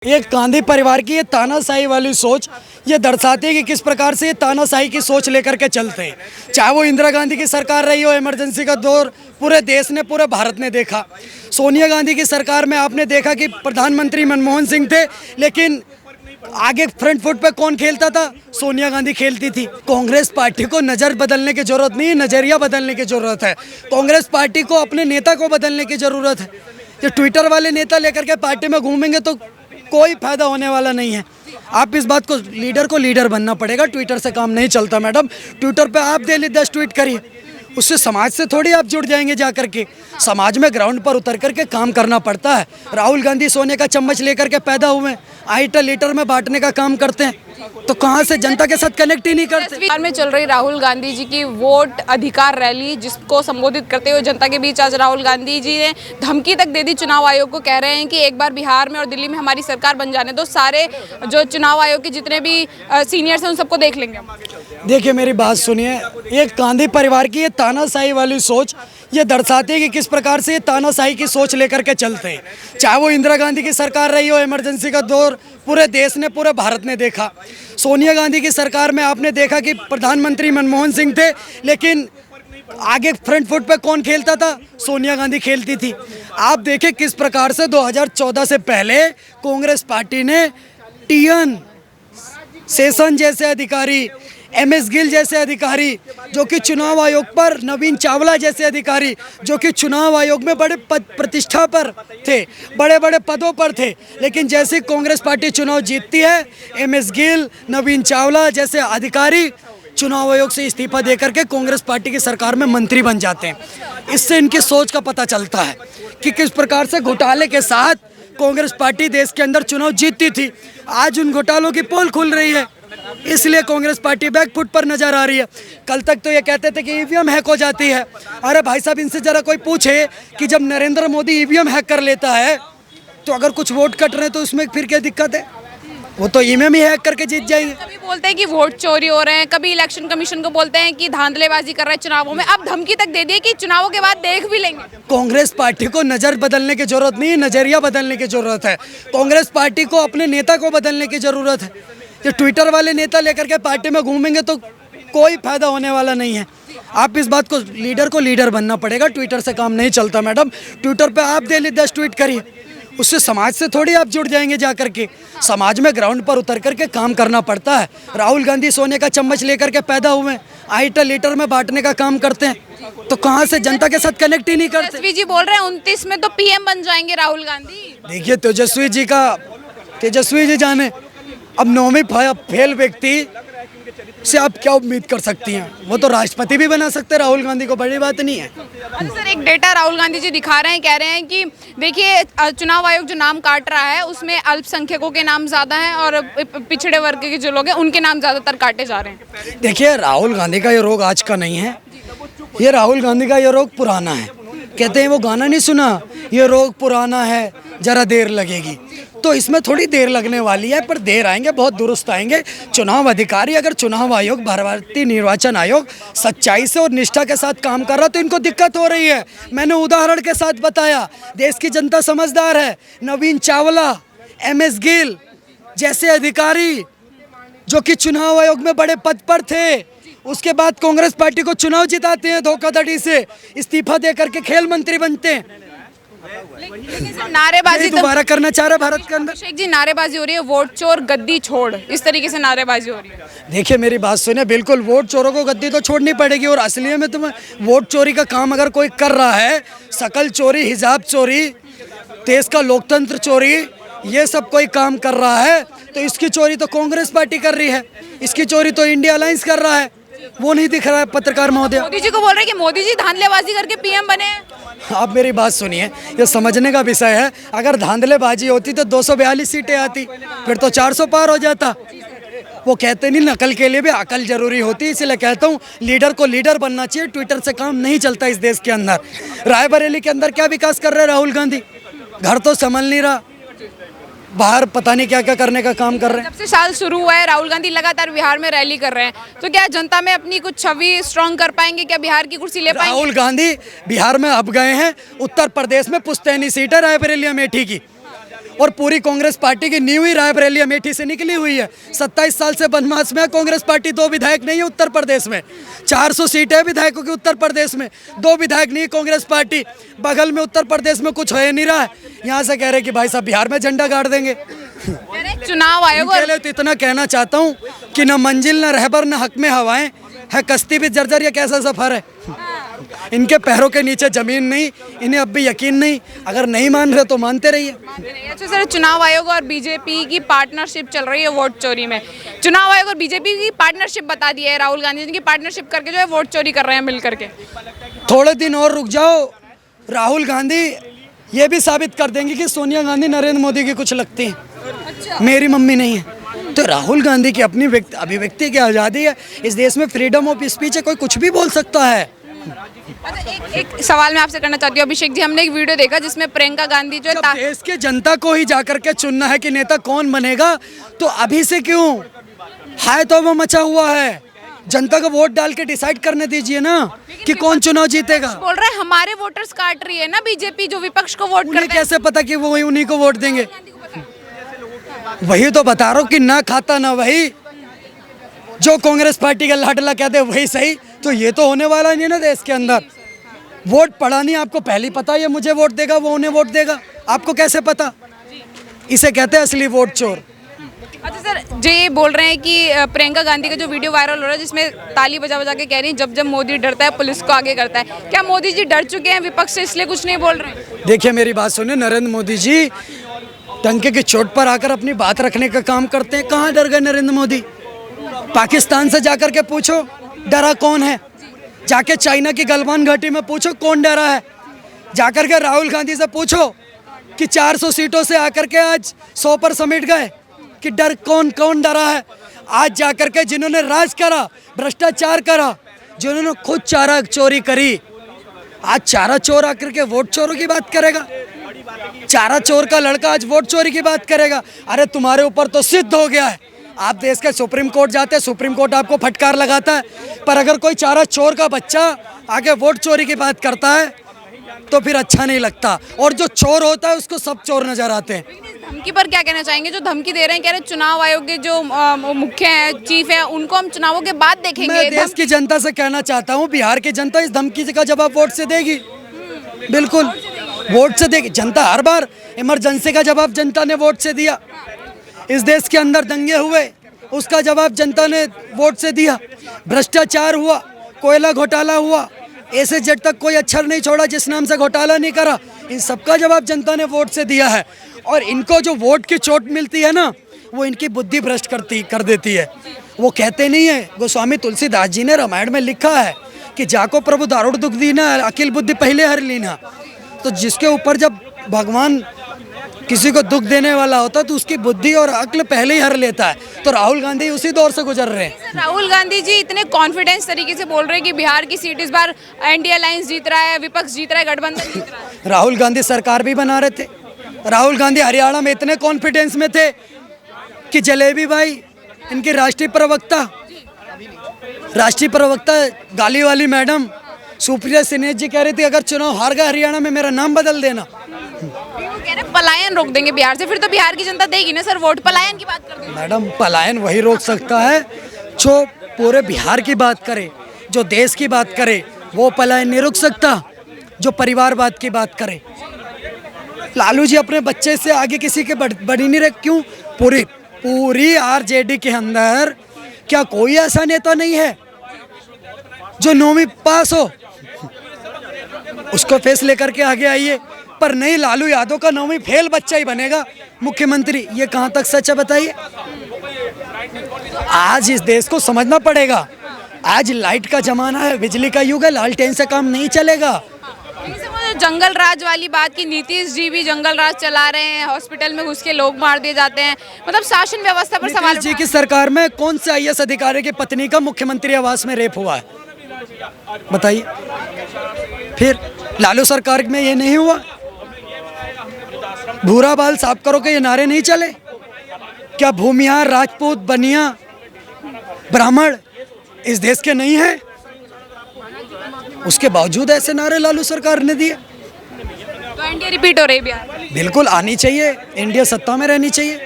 ये गांधी परिवार की ये तानाशाही वाली सोच ये दर्शाती है कि किस प्रकार से ये तानाशाही की सोच लेकर के चलते हैं। चाहे वो इंदिरा गांधी की सरकार रही हो, इमरजेंसी का दौर पूरे देश ने, पूरे भारत ने देखा। सोनिया गांधी की सरकार में आपने देखा कि प्रधानमंत्री मनमोहन सिंह थे, लेकिन आगे फ्रंट फुट पे कौन खेलता था? सोनिया गांधी खेलती थी। कांग्रेस पार्टी को नज़र बदलने की जरूरत नहीं, नज़रिया बदलने की जरूरत है। कांग्रेस पार्टी को अपने नेता को बदलने की जरूरत है। ये ट्विटर वाले नेता लेकर के पार्टी में घूमेंगे तो कोई फायदा होने वाला नहीं है। आप इस बात को लीडर बनना पड़ेगा। ट्विटर से काम नहीं चलता मैडम। ट्विटर पे आप डेली 10 ट्वीट करिए, उससे समाज से थोड़ी आप जुड़ जाएंगे। जा करके समाज में ग्राउंड पर उतर करके काम करना पड़ता है। राहुल गांधी सोने का चम्मच लेकर के पैदा हुए, आइटर लीटर में बांटने का काम करते हैं, तो कहाँ से जनता के साथ कनेक्ट ही नहीं करते। बिहार में चल रही राहुल गांधी जी की वोट अधिकार रैली, जिसको संबोधित करते हुए जनता के बीच आज राहुल गांधी जी ने धमकी तक दे दी चुनाव आयोग को। कह रहे हैं कि एक बार बिहार में और दिल्ली में हमारी सरकार बन जाने दो, सारे जो चुनाव आयोग के जितने भी सीनियर्स हैं उन सबको देख लेंगे। देखिए मेरी बात सुनिए, ये गांधी परिवार की ये तानाशाही वाली सोच ये दर्शाती है कि किस प्रकार से ये तानाशाही की सोच लेकर के चलते हैं। चाहे वो इंदिरा गांधी की सरकार रही हो, इमरजेंसी का दौर पूरे देश ने, पूरे भारत ने देखा। सोनिया गांधी की सरकार में आपने देखा कि प्रधानमंत्री मनमोहन सिंह थे, लेकिन आगे फ्रंट फुट पे कौन खेलता था? सोनिया गांधी खेलती थी। आप देखें किस प्रकार से 2014 से पहले कांग्रेस पार्टी ने टीएन शेषन जैसे अधिकारी, एमएस गिल जैसे अधिकारी, जो कि चुनाव आयोग पर, नवीन चावला जैसे अधिकारी जो कि चुनाव आयोग में बड़े पद प्रतिष्ठा पर थे, बड़े बड़े पदों पर थे, लेकिन जैसे कांग्रेस पार्टी चुनाव जीतती है, एमएस गिल, नवीन चावला जैसे अधिकारी चुनाव आयोग से इस्तीफा देकर के कांग्रेस पार्टी की सरकार में मंत्री बन जाते हैं। इससे इनकी सोच का पता चलता है कि किस प्रकार से घोटाले के साथ कांग्रेस पार्टी देश के अंदर चुनाव जीतती थी। आज उन घोटालों की पोल खुल रही है, इसलिए कांग्रेस पार्टी बैकफुट पर नजर आ रही है। कल तक तो ये कहते थे कि ईवीएम हैक हो जाती है। अरे भाई साहब, इनसे जरा कोई पूछे कि जब नरेंद्र मोदी ईवीएम हैक कर लेता है तो अगर कुछ वोट कट रहे हैं तो उसमें फिर क्या दिक्कत है? वो तो ईवीएम ही हैक करके जीत जाएंगे। कभी बोलते हैं कि वोट चोरी हो रहे हैं, कभी इलेक्शन कमीशन को बोलते हैं कि धांधलेबाजी कर रहे हैं चुनावों में। अब धमकी तक दे दी कि चुनावों के बाद देख भी लेंगे। कांग्रेस पार्टी को नज़र बदलने की जरूरत नहीं, नज़रिया बदलने की जरूरत है। कांग्रेस पार्टी को अपने नेता को बदलने की जरूरत है। ये ट्विटर वाले नेता लेकर के पार्टी में घूमेंगे तो कोई फायदा होने वाला नहीं है। आप इस बात को लीडर बनना पड़ेगा। ट्विटर से काम नहीं चलता मैडम। ट्विटर पे आप डेली 10 ट्वीट करिए, उससे समाज से थोड़ी आप जुड़ जाएंगे। जा करके समाज में ग्राउंड पर उतर करके काम करना पड़ता है। राहुल गांधी सोने का चम्मच लेकर के पैदा हुए, आइटर लीटर में बांटने का काम करते हैं, तो कहाँ से जनता के साथ कनेक्ट ही नहीं करते। तेजस्वी जी बोल रहे हैं 29 में तो पीएम बन जाएंगे राहुल गांधी। देखिए तेजस्वी जी जाने, अब 9वीं फेल व्यक्ति से आप क्या उम्मीद कर सकती हैं? वो तो राष्ट्रपति भी बना सकते हैं राहुल गांधी को, बड़ी बात नहीं है। अच्छा सर, एक डेटा राहुल गांधी जी दिखा रहे हैं, कह रहे हैं कि देखिए चुनाव आयोग जो नाम काट रहा है उसमें अल्पसंख्यकों के नाम ज़्यादा हैं और पिछड़े वर्ग के जो लोग हैं उनके नाम ज़्यादातर काटे जा रहे हैं। देखिए राहुल गांधी का ये रोग आज का नहीं है, ये राहुल गांधी का ये रोग पुराना है। कहते हैं वो गाना नहीं सुना, ये रोग पुराना है जरा देर लगेगी, तो इसमें थोड़ी देर लगने वाली है, पर देर आएंगे, बहुत दुरुस्त आएंगे। चुनाव अधिकारी, अगर चुनाव आयोग, भारतीय निर्वाचन आयोग सच्चाई से और निष्ठा के साथ काम कर रहा तो इनको दिक्कत हो रही है। मैंने उदाहरण के साथ बताया, देश की जनता समझदार है। नवीन चावला, एमएस गिल जैसे अधिकारी जो कि चुनाव आयोग में बड़े पद पर थे, उसके बाद कांग्रेस पार्टी को चुनाव जिताते हैं, धोखाधड़ी से इस्तीफा दे करके खेल मंत्री बनते हैं। लेकिन सर नारेबाजी दोबारा करना चाह रहा है भारत के अंदर। शेख जी, नारेबाजी हो रही है, वोट चोर गद्दी छोड़, इस तरीके से नारेबाजी हो रही है। देखिए मेरी बात सुनिए, बिल्कुल वोट चोरों को गद्दी तो छोड़नी पड़ेगी। और असलियत में तुम्हें वोट चोरी का काम अगर कोई कर रहा है, शकल चोरी, हिजाब चोरी, देश का लोकतंत्र चोरी, ये सब कोई काम कर रहा है तो इसकी चोरी तो कांग्रेस पार्टी कर रही है, इसकी चोरी तो इंडिया अलायंस कर रहा है। वो नहीं दिख रहा है पत्रकार महोदय। मोदी जी को बोल रहे हैं कि मोदी जी धांधलेबाजी करके पीएम बने। आप मेरी बात सुनिए, ये समझने का विषय है। अगर धांधलेबाजी होती तो 242 सीटें आती, फिर तो 400 पार हो जाता। वो कहते नहीं, नकल के लिए भी अकल जरूरी होती है। इसलिए कहता हूँ लीडर को लीडर बनना चाहिए। ट्विटर से काम नहीं चलता इस देश के अंदर। रायबरेली के अंदर क्या विकास कर रहे हैं राहुल गांधी? घर तो संभल नहीं रहा, बाहर पता नहीं क्या क्या करने का काम कर रहे हैं। जब से साल शुरू हुआ है राहुल गांधी लगातार बिहार में रैली कर रहे हैं, तो क्या जनता में अपनी कुछ छवि स्ट्रॉन्ग कर पाएंगे? क्या बिहार की कुर्सी ले पाएंगे? राहुल गांधी बिहार में अब गए हैं, उत्तर प्रदेश में पुश्तैनी सीट है रायबरेली अमेठी की, और पूरी कांग्रेस पार्टी की नींव ही रायबरेली अमेठी से निकली हुई है। 27 साल से बनमास में कांग्रेस पार्टी, 2 विधायक नहीं है उत्तर प्रदेश में। 400 सीटें हैं विधायकों की उत्तर प्रदेश में, 2 विधायक नहीं कांग्रेस पार्टी। बगल में उत्तर प्रदेश में कुछ हो नहीं रहा है, यहाँ से कह रहे कि भाई साहब बिहार में झंडा गाड़ देंगे। चुनाव आयोग इनके लिए तो इतना कहना चाहता हूँ कि न मंजिल न रहबर न हक में हवाएं है, कश्ती भी जर्जर, ये कैसा सफर है। इनके पैरों के नीचे जमीन नहीं, इन्हें अब भी यकीन नहीं। अगर नहीं मान रहे तो मानते रहिए। अच्छा सर, चुनाव आयोग और बीजेपी की पार्टनरशिप चल रही है वोट चोरी में। चुनाव आयोग और बीजेपी की पार्टनरशिप बता दी है, राहुल गांधी जी की पार्टनरशिप करके जो है वोट चोरी कर रहे हैं मिल करके। थोड़े दिन और रुक जाओ, राहुल गांधी ये भी साबित कर देंगे कि सोनिया गांधी नरेंद्र मोदी की कुछ लगती हैं, मेरी मम्मी नहीं है। तो राहुल गांधी की अपनी अभिव्यक्ति की आज़ादी है, इस देश में फ्रीडम ऑफ स्पीच है, कोई कुछ भी बोल सकता है। अच्छा, एक सवाल मैं आपसे करना चाहती हूँ अभिषेक जी, हमने एक वीडियो देखा जिसमें प्रियंका गांधी जो जब देश के जनता को ही जाकर के चुनना है कि नेता कौन बनेगा, तो अभी से क्यों हाय तो वो मचा हुआ है। जनता को वोट डाल के डिसाइड करने दीजिए ना कि कौन चुनाव जीतेगा। बोल रहे हैं हमारे वोटर्स काट रही है ना बीजेपी, जो विपक्ष को वोट उन्हें करते हैं। कैसे पता कि वो उन्हीं को वोट देंगे? वही तो बता रहा हूँ कि ना खाता ना वही, जो कांग्रेस पार्टी का लाडला कहते हैं वही सही। तो ये तो होने वाला नहीं ना देश के अंदर। वोट पड़ा नहीं, आपको पहले ही पता, ये मुझे वोट देगा वो उन्हें वोट देगा, आपको कैसे पता? इसे कहते हैं असली वोट चोर। अच्छा सर, जो ये बोल रहे हैं कि प्रियंका गांधी का जो वीडियो वायरल हो रहा है जिसमें ताली बजा बजा के कह रही है जब जब मोदी डरता है पुलिस को आगे करता है, क्या मोदी जी डर चुके हैं विपक्ष से इसलिए कुछ नहीं बोल रहे हैं? देखिए मेरी बात सुनिए, नरेंद्र मोदी जी डंके की चोट पर आकर अपनी बात रखने का काम करते हैं। कहाँ डर गए नरेंद्र मोदी? पाकिस्तान से जाकर के पूछो डरा कौन है, जाके चाइना की गलवान घाटी में पूछो कौन डरा है, जाकर के राहुल गांधी से पूछो कि 400 सीटों से आकर के आज 100 पर समेट गए कि डर कौन कौन डरा है। आज जाकर के जिन्होंने राज करा, भ्रष्टाचार करा, जिन्होंने खुद चारा चोरी करी, आज चारा चोर आकर के वोट चोरों की बात करेगा। चारा चोर का लड़का आज वोट चोरी की बात करेगा। अरे तुम्हारे ऊपर तो सिद्ध हो गया है, आप देश के सुप्रीम कोर्ट जाते हैं, सुप्रीम कोर्ट आपको फटकार लगाता है। पर अगर कोई चारा चोर का बच्चा आगे वोट चोरी की बात करता है तो फिर अच्छा नहीं लगता, और जो चोर होता है उसको सब चोर नजर आते हैं। धमकी पर क्या कहना चाहेंगे? जो धमकी दे रहे हैं, कह रहे हैं चुनाव आयोग के जो मुख्य है, चीफ है, उनको हम चुनावों के बाद देखेंगे। मैं देश की जनता से कहना चाहता हूँ, बिहार की जनता इस धमकी का जवाब वोट से देगी, बिल्कुल वोट से देगी। जनता हर बार इमरजेंसी का जवाब जनता ने वोट से दिया। इस देश के अंदर दंगे हुए, उसका जवाब जनता ने वोट से दिया। भ्रष्टाचार हुआ, कोयला घोटाला हुआ, ऐसे जट तक कोई अक्षर नहीं छोड़ा जिस नाम से घोटाला नहीं करा, इन सबका जवाब जनता ने वोट से दिया है। और इनको जो वोट की चोट मिलती है ना, वो इनकी बुद्धि भ्रष्ट कर देती है। वो कहते नहीं है, गोस्वामी तुलसीदास जी ने रामायण में लिखा है कि जाको प्रभु दारुण दुख दीना, अकिल बुद्धि पहले हर लीना। तो जिसके ऊपर जब भगवान किसी को दुख देने वाला होता तो उसकी बुद्धि और अक्ल पहले ही हर लेता है। तो राहुल गांधी उसी दौर से गुजर रहे हैं। राहुल गांधी जी इतने कॉन्फिडेंस तरीके से बोल रहे हैं कि बिहार की सीट इस बार एनडीए अलायंस जीत रहा है, विपक्ष जीत रहा है, गठबंधन जीत रहा है। राहुल गांधी सरकार भी बना रहे थे। राहुल गांधी हरियाणा में इतने कॉन्फिडेंस में थे कि जलेबी भाई, इनकी राष्ट्रीय प्रवक्ता गाली वाली मैडम सुप्रिया सिन्हा जी कह रही थी अगर चुनाव हार गया हरियाणा में मेरा नाम बदल देना। कह रहे पलायन रोक देंगे बिहार से, फिर तो बिहार की जनता देगी ना सर वोट। पलायन की बात कर मैडम, पलायन वही रोक सकता है जो पूरे बिहार की बात करे, जो देश की बात करे। वो पलायन नहीं रुक सकता जो परिवारवाद की बात करे। लालू जी अपने बच्चे से आगे किसी के बड़ी नहीं रहे। क्यों? पूरी आरजेडी के अंदर क्या कोई ऐसा नेता नहीं है जो 9वीं पास हो? उसको फेस लेकर के आगे आइए। पर नहीं, लालू यादव का 9वीं फेल बच्चा ही बनेगा मुख्यमंत्री। ये कहाँ तक सच है बताइए? आज इस देश को समझना पड़ेगा। आज लाइट का जमाना है, बिजली का युग है, लालटेन से काम नहीं चलेगा। जंगल राज वाली बात की, नीतीश जी भी जंगल राज चला रहे हैं, हॉस्पिटल में घुस के लोग मार दिए जाते हैं, मतलब शासन व्यवस्था पर सवाल। नीतीश जी की सरकार में कौन से आईएएस अधिकारी की पत्नी का मुख्यमंत्री आवास में रेप हुआ है बताइए? फिर लालू सरकार में ये नहीं हुआ? भूरा बाल साफ करो के ये नारे नहीं चले क्या? भूमिहार, राजपूत, बनिया, ब्राह्मण इस देश के नहीं है? उसके बावजूद ऐसे नारे लालू सरकार ने दिए। तो एनडीए रिपीट हो रही है बिहार में। बिल्कुल आनी चाहिए, इंडिया सत्ता में रहनी चाहिए।